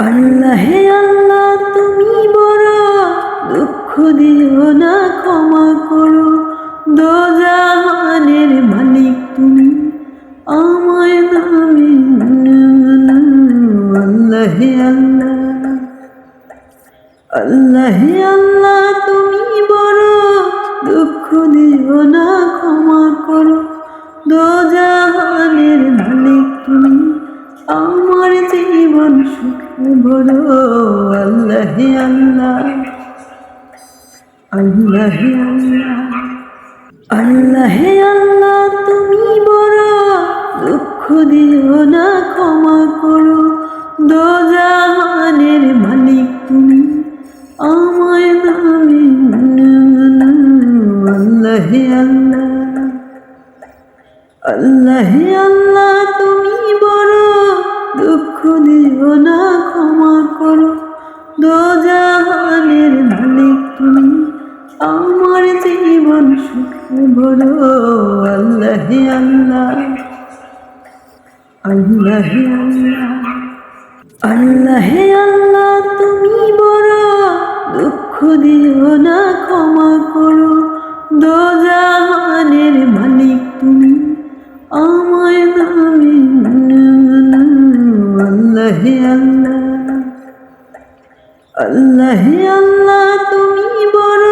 আল্লাহ আল্লাহ তুমি বড়, দুঃখ দিও না, ক্ষমা করো। দোজাহানের মালিক তুমি, আমায় নামে আল্লাহ আল্লাহ। আল্লাহ আল্লাহ তুমি বড়, দুঃখ দিও না, ক্ষমা করো। দোজাহানের মালিক তুমি, আমার জীবন সুখে ভরো। আল্লাহ আল্লাহ আল্লাহ আল্লাহ। আল্লাহ আল্লাহ তুমি বড়, দুঃখ দিও না, ক্ষমা করো। দোজাহানের মালিক তুমি, আমায় নামে আল্লাহ আল্লাহ। আল্লাহ আল্লাহ তুমি বড়, দুঃখ দিও না, ক্ষমা করো। দোজাহানের মালিক তুমি, আমার জীবন সুখে ভরো। আল্লাহ আল্লাহ আল্লাহ আল্লাহ। আল্লাহ আল্লাহ তুমি বড়, দুঃখ দিও না, ক্ষমা করো। দোজাহানের মালিক তুমি, আমায় নামে আল্লাহ আল্লাহ। আল্লাহ আল্লাহ তুমি বড়,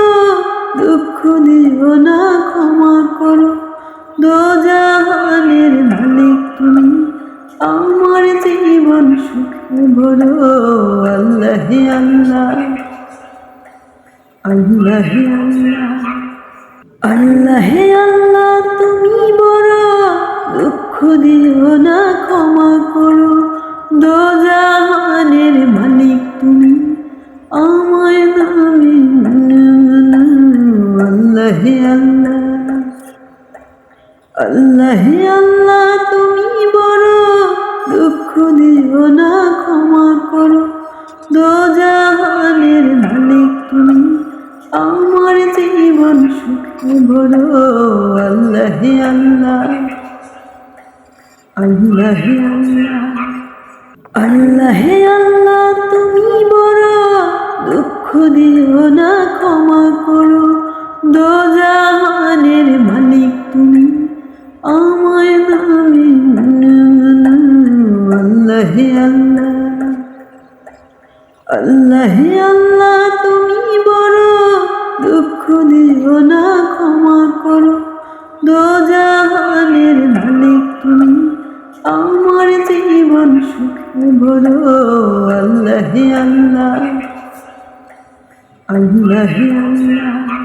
দুঃখ দিও না, ক্ষমা করো। দোজাহানের মালিক তুমি, আমার জীবন সুখে ভরো। আল্লাহ আল্লাহ আল্লাহ আল্লাহ। আল্লাহ আল্লাহ তুমি বড়, দুঃখ দিও না, ক্ষমা করো। দোজাহানের মালিক তুমি, আমায় নামে আল্লাহ আল্লাহ। আল্লাহ আল্লাহ তুমি বড়, দুঃখ দিও না, ক্ষমা করো। দোজাহানের মালিক তুমি, আমার জীবন সুখে ভরো। আল্লাহ আল্লাহ আল্লাহ আল্লাহ। আল্লাহ আল্লাহ তুমি বড়, দুঃখ দিও না, ক্ষমা করো। দোজাহানের মালিক তুমি, আমায় নামে আল্লাহ আল্লাহ। আল্লাহ আল্লাহ তুমি বড়, দুঃখ দিও না, ক্ষমা করো। দোজাহানের মালিক তুমি, আমার জীবন সুখে ভরো। আল্লাহ আল্লাহ আল্লাহ আল্লাহ।